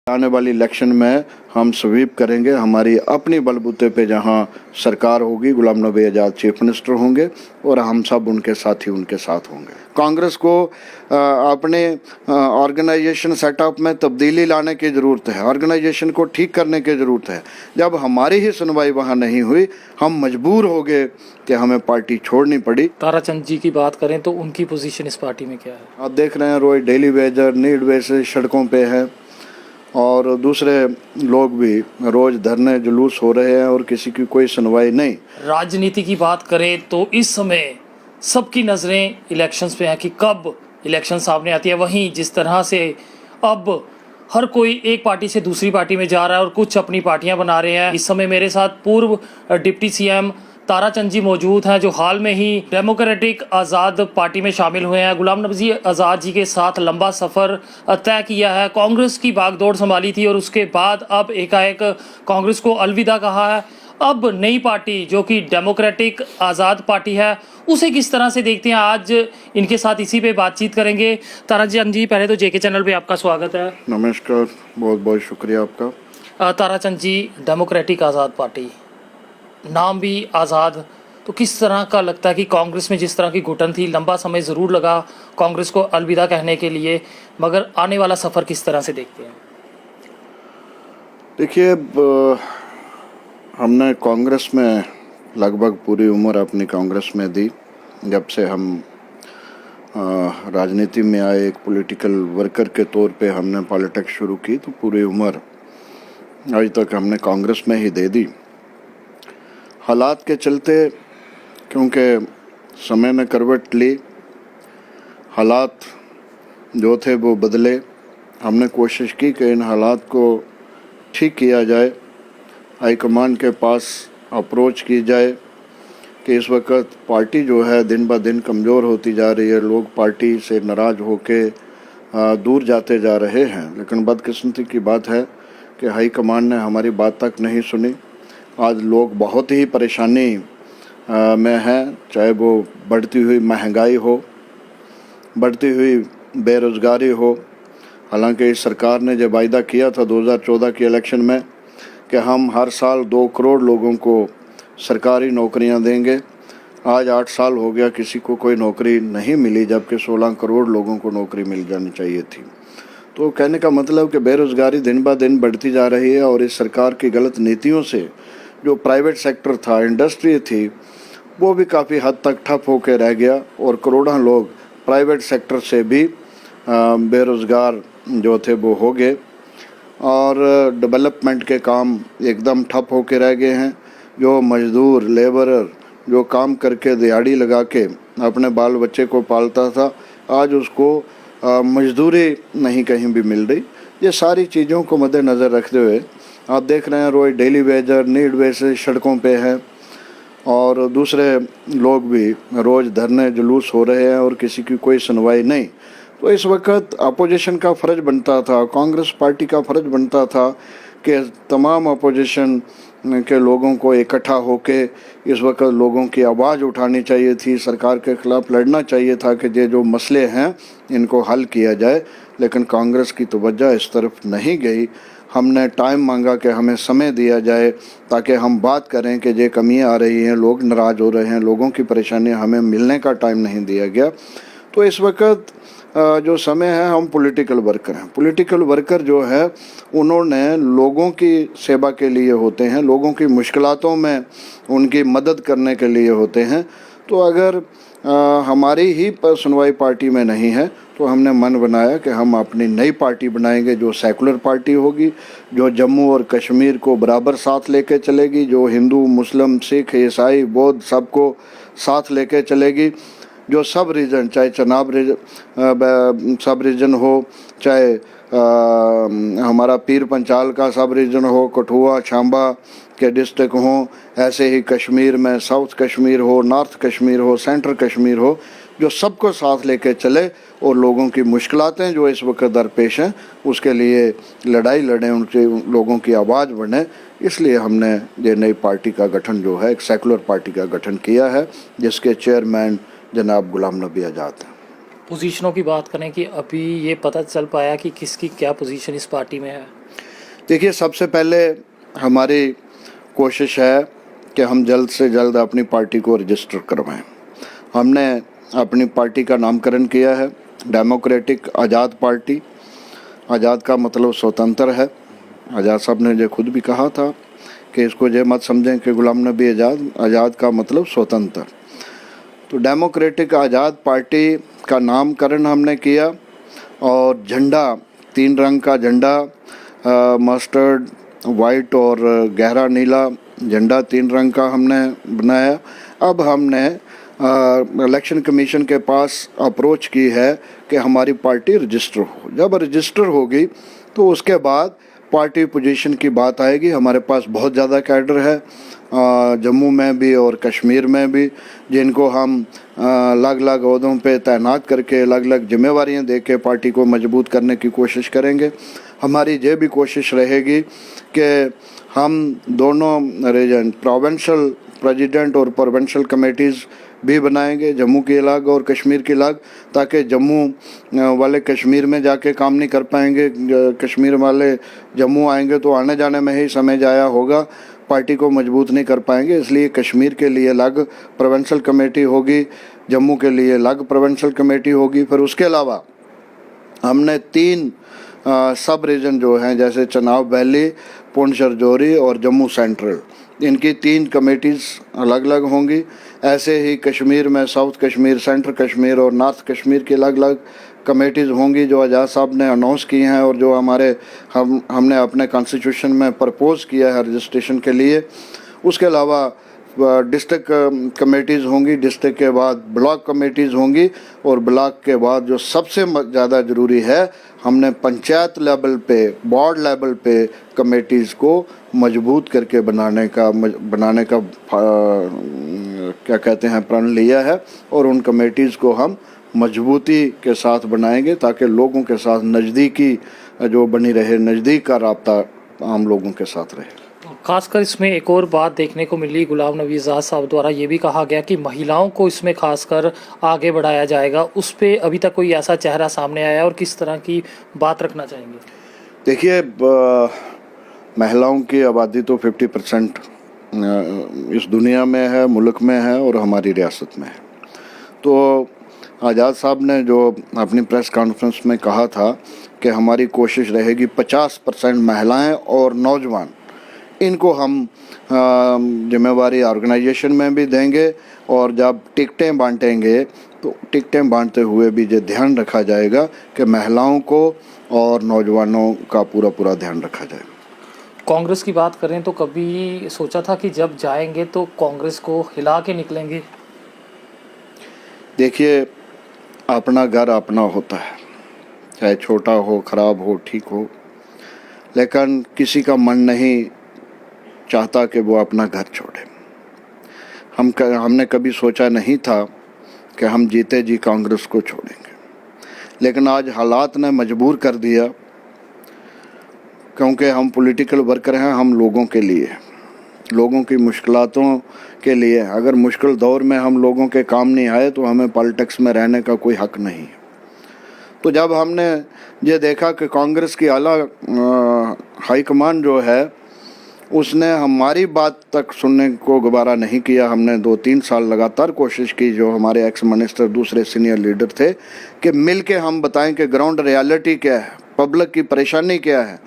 आने वाली इलेक्शन में हम स्वीप करेंगे। हमारी अपनी बलबूते पे जहां सरकार होगी, गुलाम नबी आज़ाद चीफ मिनिस्टर होंगे और हम सब उनके साथी उनके साथ होंगे। कांग्रेस को अपने ऑर्गेनाइजेशन सेटअप में तब्दीली लाने की ज़रूरत है, ऑर्गेनाइजेशन को ठीक करने की ज़रूरत है। जब हमारी ही सुनवाई वहाँ नहीं हुई, हम मजबूर हो गए कि हमें पार्टी छोड़नी पड़ी। ताराचंद जी की बात करें तो उनकी पोजीशन इस पार्टी में क्या है? आप देख रहे हैं रोज डेली वेजर नीड बेसिस सड़कों पे है और दूसरे लोग भी रोज धरने जुलूस हो रहे हैं और किसी की कोई सुनवाई नहीं। राजनीति की बात करें तो इस समय सबकी नज़रें इलेक्शंस पे हैं कि कब इलेक्शन सामने आती है। वहीं जिस तरह से अब हर कोई एक पार्टी से दूसरी पार्टी में जा रहा है और कुछ अपनी पार्टियां बना रहे हैं। इस समय मेरे साथ पूर्व डिप्टी सीएम ताराचंद जी मौजूद हैं, जो हाल में ही डेमोक्रेटिक आज़ाद पार्टी में शामिल हुए हैं। गुलाम नबी आज़ाद जी के साथ लंबा सफ़र तय किया है, कांग्रेस की बागडोर संभाली थी और उसके बाद अब एकाएक कांग्रेस को अलविदा कहा है। अब नई पार्टी जो कि डेमोक्रेटिक आज़ाद पार्टी है, उसे किस तरह से देखते हैं, आज इनके साथ इसी पे बातचीत करेंगे। ताराचंद जी, पहले तो जेके चैनल पे आपका स्वागत है। नमस्कार, बहुत बहुत शुक्रिया आपका। ताराचंद जी, डेमोक्रेटिक आज़ाद पार्टी, नाम भी आज़ाद, तो किस तरह का लगता है कि कांग्रेस में जिस तरह की घुटन थी, लंबा समय ज़रूर लगा कांग्रेस को अलविदा कहने के लिए, मगर आने वाला सफ़र किस तरह से देखते हैं? देखिए, हमने कांग्रेस में लगभग पूरी उम्र अपनी कांग्रेस में दी। जब से हम राजनीति में आए, एक पॉलिटिकल वर्कर के तौर पे हमने पॉलिटिक्स शुरू की, तो पूरी उम्र आज तक हमने कांग्रेस में ही दे दी। हालात के चलते, क्योंकि समय ने करवट ली, हालात जो थे वो बदले, हमने कोशिश की कि इन हालात को ठीक किया जाए, हाईकमान के पास अप्रोच की जाए कि इस वक्त पार्टी जो है दिन ब दिन कमज़ोर होती जा रही है, लोग पार्टी से नाराज़ होके दूर जाते जा रहे हैं। लेकिन बदकिस्मती की बात है कि हाईकमान ने हमारी बात तक नहीं सुनी। आज लोग बहुत ही परेशानी में हैं, चाहे वो बढ़ती हुई महंगाई हो, बढ़ती हुई बेरोज़गारी हो। हालांकि इस सरकार ने जो वायदा किया था 2014 के इलेक्शन में कि हम हर साल 2 करोड़ लोगों को सरकारी नौकरियां देंगे, आज 8 साल हो गया, किसी को कोई नौकरी नहीं मिली, जबकि 16 करोड़ लोगों को नौकरी मिल जानी चाहिए थी। तो कहने का मतलब कि बेरोज़गारी दिन ब दिन बढ़ती जा रही है और इस सरकार की गलत नीतियों से जो प्राइवेट सेक्टर था, इंडस्ट्री थी, वो भी काफ़ी हद तक ठप होकर रह गया और करोड़ों लोग प्राइवेट सेक्टर से भी बेरोज़गार जो थे वो हो गए और डेवलपमेंट के काम एकदम ठप होकर रह गए हैं। जो मज़दूर लेबरर जो काम करके दिहाड़ी लगा के अपने बाल बच्चे को पालता था, आज उसको मजदूरी नहीं कहीं भी मिल रही। ये सारी चीज़ों को मद्देनज़र रखते हुए आप देख रहे हैं रोज डेली वेजर नीड बेसिस सड़कों पे है और दूसरे लोग भी रोज़ धरने जुलूस हो रहे हैं और किसी की कोई सुनवाई नहीं। तो इस वक्त अपोजिशन का फ़र्ज बनता था, कांग्रेस पार्टी का फ़र्ज बनता था कि तमाम अपोजिशन के लोगों को इकट्ठा होके इस वक्त लोगों की आवाज़ उठानी चाहिए थी, सरकार के ख़िलाफ़ लड़ना चाहिए था कि ये जो मसले हैं इनको हल किया जाए। लेकिन कांग्रेस की तवज्जो इस तरफ नहीं गई। हमने टाइम मांगा कि हमें समय दिया जाए ताकि हम बात करें कि ये कमियां आ रही हैं, लोग नाराज़ हो रहे हैं, लोगों की परेशानियां हमें मिलने का टाइम नहीं दिया गया। तो इस वक्त जो समय है, हम पॉलिटिकल वर्कर हैं। पॉलिटिकल वर्कर जो है उन्होंने लोगों की सेवा के लिए होते हैं, लोगों की मुश्किलातों में उनकी मदद करने के लिए होते हैं। तो अगर हमारी ही सुनवाई पार्टी में नहीं है तो हमने मन बनाया कि हम अपनी नई पार्टी बनाएंगे जो सेकुलर पार्टी होगी, जो जम्मू और कश्मीर को बराबर साथ लेके चलेगी, जो हिंदू मुस्लिम सिख ईसाई बौद्ध सबको साथ लेके चलेगी, जो सब रीजन, चाहे चनाब सब रीजन हो, चाहे हमारा पीर पंचाल का सब रीजन हो, कठुआ छांबा के डिस्ट्रिक्ट हों, ऐसे ही कश्मीर में साउथ कश्मीर हो, नॉर्थ कश्मीर हो, सेंट्रल कश्मीर हो, जो सबको साथ लेके चले और लोगों की मुश्किलातें जो इस वक्त दरपेश हैं उसके लिए लड़ाई लड़ें, उनके लोगों की आवाज़ बने। इसलिए हमने ये नई पार्टी का गठन जो है, एक सेकुलर पार्टी का गठन किया है जिसके चेयरमैन जनाब गुलाम नबी आज़ाद हैं। पोजीशनों की बात करें कि अभी ये पता चल पाया कि किसकी क्या पोजीशन इस पार्टी में है? देखिए, सबसे पहले हमारी कोशिश है कि हम जल्द से जल्द अपनी पार्टी को रजिस्टर करवाएं। हमने अपनी पार्टी का नामकरण किया है डेमोक्रेटिक आज़ाद पार्टी। आज़ाद का मतलब स्वतंत्र है। आज़ाद साहब ने जो खुद भी कहा था कि इसको ये मत समझें कि गुलाम नबी आज़ाद, आज़ाद का मतलब स्वतंत्र। तो डेमोक्रेटिक आज़ाद पार्टी का नामकरण हमने किया और झंडा, 3 रंग का झंडा, मस्टर्ड, वाइट और गहरा नीला झंडा 3 रंग का हमने बनाया। अब हमने इलेक्शन कमीशन के पास अप्रोच की है कि हमारी पार्टी रजिस्टर हो। जब रजिस्टर होगी तो उसके बाद पार्टी पोजीशन की बात आएगी। हमारे पास बहुत ज़्यादा कैडर है जम्मू में भी और कश्मीर में भी, जिनको हम अलग अलग ओहदों पे तैनात करके अलग अलग जिम्मेवारियां दे के पार्टी को मजबूत करने की कोशिश करेंगे। हमारी ये भी कोशिश रहेगी कि हम दोनों रीजन प्रोविंशियल प्रेसिडेंट और प्रोविंशियल कमेटीज़ भी बनाएंगे, जम्मू की अलग और कश्मीर की अलग, ताकि जम्मू वाले कश्मीर में जाके काम नहीं कर पाएंगे, कश्मीर वाले जम्मू आएंगे तो आने जाने में ही समय जाया होगा, पार्टी को मजबूत नहीं कर पाएंगे। इसलिए कश्मीर के लिए अलग प्रोविंशियल कमेटी होगी, जम्मू के लिए अलग प्रोविंशियल कमेटी होगी। फिर उसके अलावा हमने 3 सब रीजन जो हैं, जैसे चनाब वैली, पुंछ राजौरी और जम्मू सेंट्रल, इनकी 3 कमेटीज़ अलग अलग होंगी। ऐसे ही कश्मीर में साउथ कश्मीर, सेंट्रल कश्मीर और नॉर्थ कश्मीर की अलग अलग कमेटीज़ होंगी जो आज़ाद साहब ने अनाउंस की हैं और जो हमने अपने कॉन्स्टिट्यूशन में प्रपोज किया है रजिस्ट्रेशन के लिए। उसके अलावा डिस्ट्रिक्ट कमेटीज़ होंगी, डिस्ट्रिक्ट के बाद ब्लॉक कमेटीज़ होंगी और ब्लॉक के बाद जो सबसे ज़्यादा ज़रूरी है, हमने पंचायत लेवल पे, वार्ड लेवल पे कमेटीज़ को मजबूत करके बनाने का क्या कहते हैं प्रण लिया है और उन कमेटीज़ को हम मजबूती के साथ बनाएंगे ताकि लोगों के साथ नज़दीकी जो बनी रहे, नज़दीक का राब्ता आम लोगों के साथ रहे। खासकर इसमें एक और बात देखने को मिली, गुलाम नबी आज़ाद साहब द्वारा ये भी कहा गया कि महिलाओं को इसमें खासकर आगे बढ़ाया जाएगा। उस पे अभी तक कोई ऐसा चेहरा सामने आया और किस तरह की बात रखना चाहेंगे? देखिए, महिलाओं की आबादी तो 50% इस दुनिया में है, मुल्क में है और हमारी रियासत में है। तो आज़ाद साहब ने जो अपनी प्रेस कॉन्फ्रेंस में कहा था कि हमारी कोशिश रहेगी 50% महिलाएं और नौजवान, इनको हम जिम्मेवारी ऑर्गेनाइजेशन में भी देंगे और जब टिकटें बांटेंगे तो टिकटें बांटते हुए भी ये ध्यान रखा जाएगा कि महिलाओं को और नौजवानों का पूरा ध्यान रखा जाए। कांग्रेस की बात करें तो कभी सोचा था कि जब जाएंगे तो कांग्रेस को हिला के निकलेंगे? देखिए, अपना घर अपना होता है, चाहे छोटा हो, ख़राब हो, ठीक हो, लेकिन किसी का मन नहीं चाहता कि वो अपना घर छोड़े। हमने कभी सोचा नहीं था कि हम जीते जी कांग्रेस को छोड़ेंगे, लेकिन आज हालात ने मजबूर कर दिया, क्योंकि हम पॉलिटिकल वर्कर हैं, हम लोगों के लिए, लोगों की मुश्किलातों के लिए। अगर मुश्किल दौर में हम लोगों के काम नहीं आए तो हमें पॉलिटिक्स में रहने का कोई हक नहीं है। तो जब हमने ये देखा कि कांग्रेस की आला हाईकमान जो है उसने हमारी बात तक सुनने को गवारा नहीं किया, हमने 2-3 साल लगातार कोशिश की, जो हमारे एक्स मिनिस्टर दूसरे सीनियर लीडर थे, कि मिल के हम बताएं कि ग्राउंड रियलिटी क्या है, पब्लिक की परेशानी क्या है,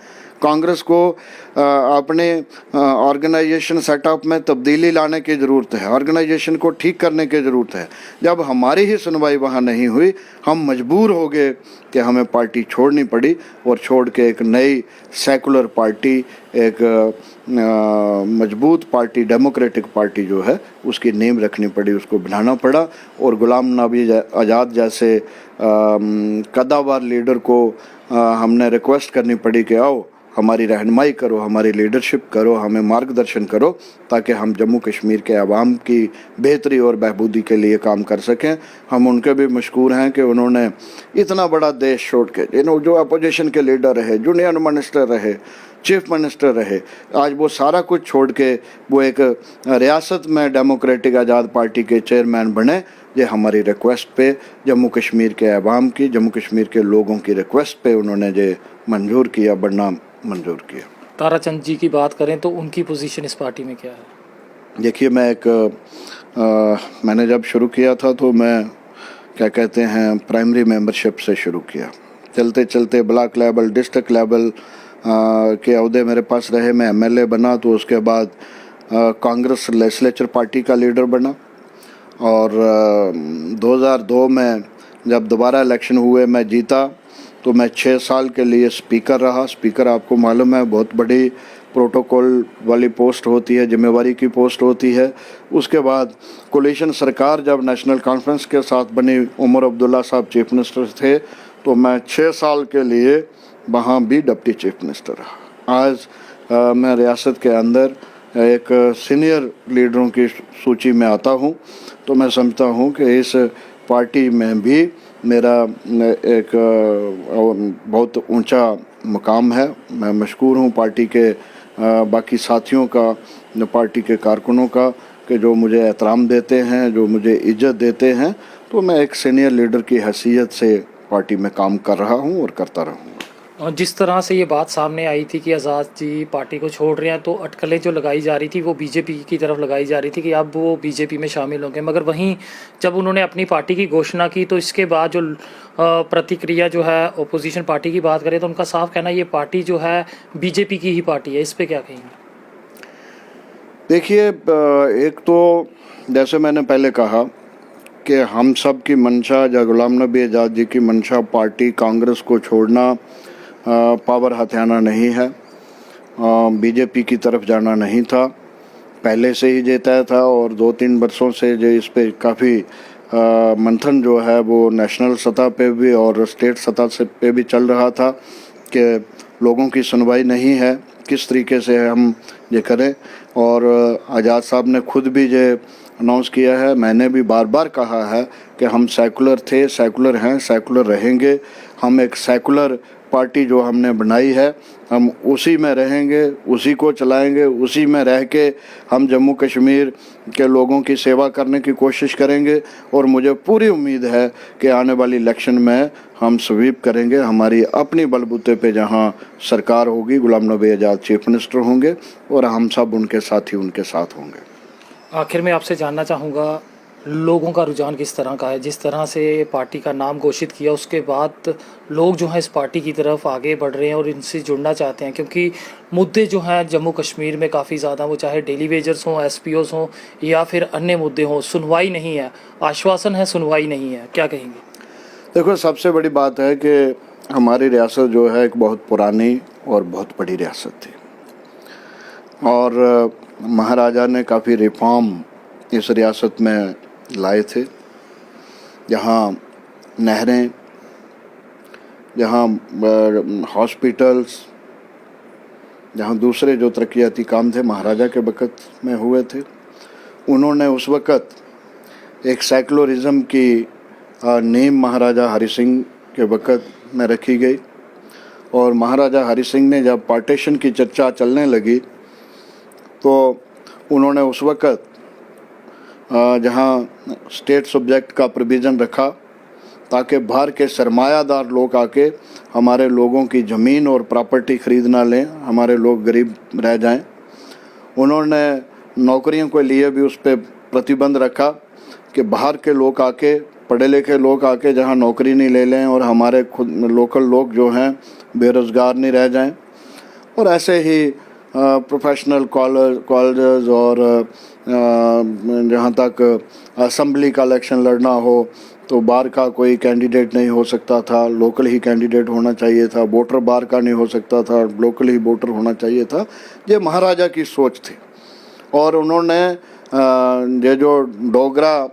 कांग्रेस को अपने ऑर्गेनाइजेशन सेटअप में तब्दीली लाने की ज़रूरत है, ऑर्गेनाइजेशन को ठीक करने की ज़रूरत है। जब हमारी ही सुनवाई वहाँ नहीं हुई, हम मजबूर हो गए कि हमें पार्टी छोड़नी पड़ी और छोड़ के एक नई सेकुलर पार्टी, एक मजबूत पार्टी, डेमोक्रेटिक पार्टी जो है उसकी नींव रखनी पड़ी, उसको बनाना पड़ा। और गुलाम नबी आज़ाद जैसे कद्दावर लीडर को हमने रिक्वेस्ट करनी पड़ी कि आओ हमारी रहनुमाई करो, हमारी लीडरशिप करो, हमें मार्गदर्शन करो, ताकि हम जम्मू कश्मीर के आवाम की बेहतरी और बहबूदी के लिए काम कर सकें। हम उनके भी मशकूर हैं कि उन्होंने इतना बड़ा देश छोड़ के, जो अपोजिशन के लीडर रहे, जूनियर मिनिस्टर रहे, चीफ मिनिस्टर रहे, आज वो सारा कुछ छोड़ के वो एक रियासत में डेमोक्रेटिक आज़ाद पार्टी के चेयरमैन बने। ये हमारी रिक्वेस्ट पे, जम्मू कश्मीर के अवाम की, जम्मू कश्मीर के लोगों की रिक्वेस्ट पे उन्होंने ये मंजूर किया, बनना मंजूर किया। ताराचंद जी की बात करें तो उनकी पोजीशन इस पार्टी में क्या है? देखिए, मैंने जब शुरू किया था तो मैं क्या कहते हैं प्राइमरी मेंबरशिप से शुरू किया। चलते चलते ब्लॉक लेवल, डिस्ट्रिक्ट लेवल के अहदे मेरे पास रहे। मैं एमएलए बना तो उसके बाद कांग्रेस लेजिस्लेचर पार्टी का लीडर बना, और 2002 में जब दोबारा इलेक्शन हुए मैं जीता तो मैं 6 साल के लिए स्पीकर रहा। स्पीकर आपको मालूम है बहुत बड़ी प्रोटोकॉल वाली पोस्ट होती है, जिम्मेवारी की पोस्ट होती है। उसके बाद कोलिशन सरकार जब नेशनल कॉन्फ्रेंस के साथ बनी, उमर अब्दुल्ला साहब चीफ मिनिस्टर थे, तो मैं 6 साल के लिए वहाँ भी डिप्टी चीफ मिनिस्टर रहा। आज मैं रियासत के अंदर एक सीनियर लीडरों की सूची में आता हूँ, तो मैं समझता हूँ कि इस पार्टी में भी मेरा एक बहुत ऊंचा मुकाम है। मैं मशकूर हूँ पार्टी के बाकी साथियों का, पार्टी के कारकुनों का, कि जो मुझे एहतराम देते हैं, जो मुझे इज्जत देते हैं। तो मैं एक सीनियर लीडर की हैसियत से पार्टी में काम कर रहा हूँ और करता रहूँगा। और जिस तरह से ये बात सामने आई थी कि आज़ाद जी पार्टी को छोड़ रहे हैं, तो अटकलें जो लगाई जा रही थी वो बीजेपी की तरफ लगाई जा रही थी कि अब वो बीजेपी में शामिल होंगे। मगर वहीं जब उन्होंने अपनी पार्टी की घोषणा की तो इसके बाद जो प्रतिक्रिया जो है ओपोजिशन पार्टी की बात करें तो उनका साफ कहना ये पार्टी जो है बीजेपी की ही पार्टी है। इस पर क्या कहेंगे? देखिए, एक तो जैसे मैंने पहले कहा कि हम सब की मंशा या गुलाम नबी आज़ाद जी की मंशा पार्टी कांग्रेस को छोड़ना, पावर हथियाना नहीं है, बीजेपी की तरफ जाना नहीं था। पहले से ही ये तय था और 2-3 वर्षों से जो इस पे काफ़ी मंथन जो है वो नेशनल सतह पे भी और स्टेट सतह से पे भी चल रहा था कि लोगों की सुनवाई नहीं है, किस तरीके से हम ये करें। और आज़ाद साहब ने खुद भी ये अनाउंस किया है, मैंने भी बार बार कहा है कि हम सेकुलर थे, सेकुलर हैं, सेकुलर रहेंगे। हम एक सेकुलर पार्टी जो हमने बनाई है हम उसी में रहेंगे, उसी को चलाएंगे, उसी में रह के हम जम्मू कश्मीर के लोगों की सेवा करने की कोशिश करेंगे। और मुझे पूरी उम्मीद है कि आने वाली इलेक्शन में हम स्वीप करेंगे। हमारी अपनी बलबूते पे जहां सरकार होगी, गुलाम नबी आज़ाद चीफ मिनिस्टर होंगे और हम सब उनके साथी उनके साथ होंगे। आखिर में आपसे जानना चाहूँगा, लोगों का रुझान किस तरह का है? जिस तरह से पार्टी का नाम घोषित किया उसके बाद लोग जो हैं इस पार्टी की तरफ आगे बढ़ रहे हैं और इनसे जुड़ना चाहते हैं, क्योंकि मुद्दे जो हैं जम्मू कश्मीर में काफ़ी ज़्यादा, वो चाहे डेली वेजर्स हों, एसपीओस हों या फिर अन्य मुद्दे हों, सुनवाई नहीं है। आश्वासन है, सुनवाई नहीं है। क्या कहेंगे? देखो, सबसे बड़ी बात है कि हमारी रियासत जो है एक बहुत पुरानी और बहुत बड़ी रियासत थी और महाराजा ने काफ़ी रिफॉर्म इस रियासत में लाए थे। जहाँ नहरें, जहाँ हॉस्पिटल्स, जहाँ दूसरे जो तरक्याती काम थे महाराजा के वक़्त में हुए थे, उन्होंने उस वक़्त एक सेकुलरिज्म की नींव महाराजा हरि सिंह के वक़्त में रखी गई। और महाराजा हरि सिंह ने जब पार्टीशन की चर्चा चलने लगी तो उन्होंने उस वक़्त जहाँ स्टेट सब्जेक्ट का प्रोविज़न रखा ताकि बाहर के सरमायादार लोग आके हमारे लोगों की ज़मीन और प्रॉपर्टी ख़रीद ना लें, हमारे लोग गरीब रह जाएं। उन्होंने नौकरियों के लिए भी उस पर प्रतिबंध रखा कि बाहर के लोग आके, पढ़े लिखे लोग आके जहाँ नौकरी नहीं ले लें और हमारे खुद लोकल लोग जो हैं बेरोज़गार नहीं रह जाएं। और ऐसे ही प्रोफेशनल कॉलेज और जहाँ तक असम्बली का इलेक्शन लड़ना हो तो बाहर का कोई कैंडिडेट नहीं हो सकता था, लोकल ही कैंडिडेट होना चाहिए था। वोटर बाहर का नहीं हो सकता था, लोकल ही वोटर होना चाहिए था। ये महाराजा की सोच थी। और उन्होंने ये जो डोगरा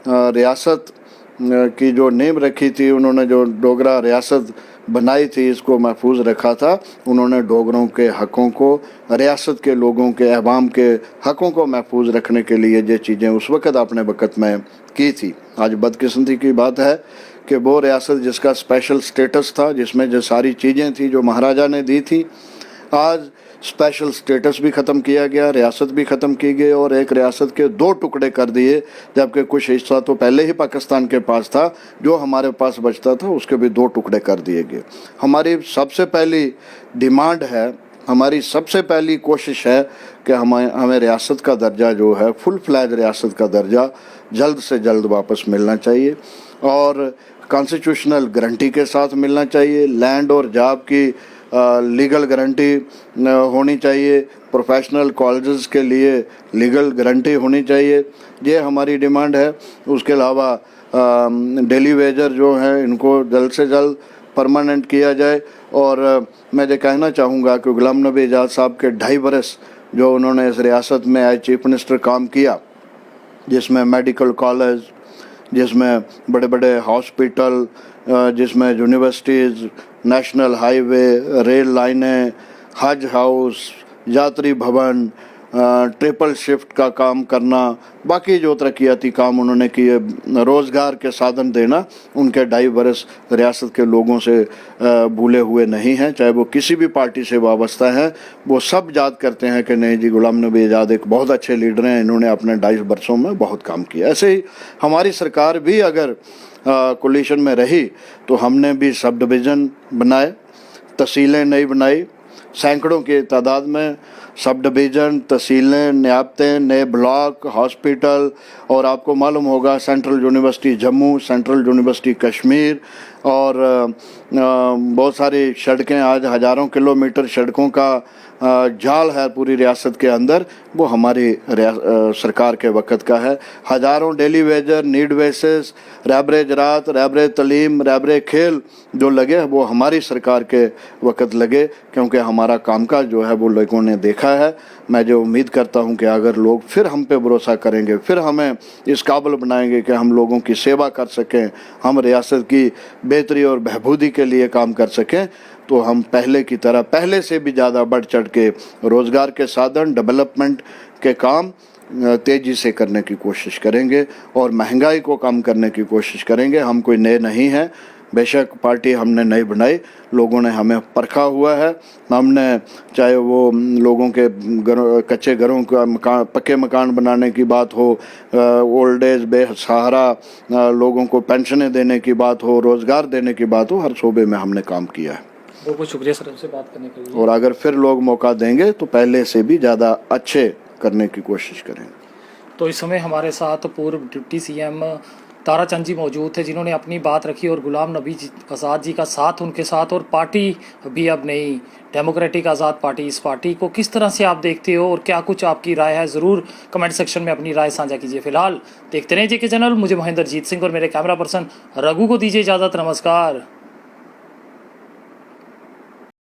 रियासत की जो नींव रखी थी, उन्होंने जो डोगरा रियासत बनाई थी, इसको महफूज रखा था। उन्होंने डोगरों के हकों को, रियासत के लोगों के, अवाम के हकों को महफूज रखने के लिए ये चीज़ें उस वक़्त अपने वक़्त में की थी। आज बदकिस्मती की बात है कि वो रियासत जिसका स्पेशल स्टेटस था, जिसमें जो सारी चीज़ें थी जो महाराजा ने दी थी, आज स्पेशल स्टेटस भी ख़त्म किया गया, रियासत भी ख़त्म की गई और एक रियासत के 2 टुकड़े कर दिए, जबकि कुछ हिस्सा तो पहले ही पाकिस्तान के पास था। जो हमारे पास बचता था उसके भी 2 टुकड़े कर दिए गए। हमारी सबसे पहली डिमांड है हमारी सबसे पहली कोशिश है कि हमें रियासत का दर्जा जो है, फुल फ्लैज रियासत का दर्जा जल्द से जल्द वापस मिलना चाहिए और कॉन्स्टिट्यूशनल गारंटी के साथ मिलना चाहिए। लैंड और जॉब की लीगल गारंटी होनी चाहिए। प्रोफेशनल कॉलेजेस के लिए लीगल गारंटी होनी चाहिए। ये हमारी डिमांड है। उसके अलावा डेली वेजर जो हैं इनको जल्द से जल्द परमानेंट किया जाए। और मैं ये कहना चाहूँगा कि गुलाम नबी आज़ाद साहब के 2.5 बरस जो उन्होंने इस रियासत में एज चीफ मिनिस्टर काम किया, जिसमें मेडिकल कॉलेज, जिसमें बड़े बड़े हॉस्पिटल, जिसमें यूनिवर्सिटीज़, नेशनल हाईवे, रेल लाइनें, हज हाउस, यात्री भवन, ट्रिपल शिफ्ट का काम करना, बाकी जो तरक्याती काम उन्होंने किए, रोज़गार के साधन देना, उनके 2.5 बरस रियासत के लोगों से भूले हुए नहीं हैं। चाहे वो किसी भी पार्टी से वाबस्ता है, वो सब याद करते हैं कि नहीं जी, गुलाम नबी आज़ाद एक बहुत अच्छे लीडर हैं, इन्होंने अपने 2.5 बरसों में बहुत काम किया। ऐसे ही हमारी सरकार भी अगर कोलिशन में रही तो हमने भी सब डिवीज़न बनाए, तहसीलें नहीं बनाई, सैकड़ों की तादाद में सब डिवीज़न, तहसीलें, नियाबतें, नए ब्लॉक, हॉस्पिटल, और आपको मालूम होगा central university Jammu, central university Kashmir, और बहुत सारी सड़कें, आज हज़ारों किलोमीटर सड़कों का जाल है पूरी रियासत के अंदर, वो हमारी सरकार के वक़्त का है। हज़ारों डेली वेजर, नीड बेसिस, रहबरे ज़राअत, रहबरे तलीम, रहबरे खेल जो लगे वो हमारी सरकार के वक़्त लगे, क्योंकि हमारा कामकाज जो है वो लोगों ने देखा है। मैं जो उम्मीद करता हूं कि अगर लोग फिर हम पे भरोसा करेंगे, फिर हमें इस काबिल बनाएंगे कि हम लोगों की सेवा कर सकें, हम रियासत की बेहतरी और बहबूदी के लिए काम कर सकें, तो हम पहले की तरह, पहले से भी ज़्यादा बढ़ चढ़ के रोज़गार के साधन, डेवलपमेंट के काम तेज़ी से करने की कोशिश करेंगे और महंगाई को कम करने की कोशिश करेंगे। हम कोई नए नहीं हैं, बेशक पार्टी हमने नहीं बनाई, लोगों ने हमें परखा हुआ है। हमने चाहे वो लोगों के कच्चे घरों का मकान, पक्के मकान बनाने की बात हो, ओल्ड एज बेसहारा लोगों को पेंशनें देने की बात हो, रोज़गार देने की बात हो, हर शोबे में हमने काम किया है। बहुत बहुत शुक्रिया सर हमसे बात करने के लिए। और अगर फिर लोग मौका देंगे तो पहले से भी ज़्यादा अच्छे करने की कोशिश करेंगे। तो इस समय हमारे साथ पूर्व डिप्टी सीएम ताराचंद जी मौजूद थे, जिन्होंने अपनी बात रखी और गुलाम नबी आज़ाद जी का साथ उनके साथ, और पार्टी भी अब नई डेमोक्रेटिक आज़ाद पार्टी, इस पार्टी को किस तरह से आप देखते हो और क्या कुछ आपकी राय है, ज़रूर कमेंट सेक्शन में अपनी राय साझा कीजिए। फिलहाल देखते रहिए जेके चैनल। मुझे महेंद्र जीत सिंह और मेरे कैमरा पर्सन रघु को दीजिए इजाज़त। नमस्कार।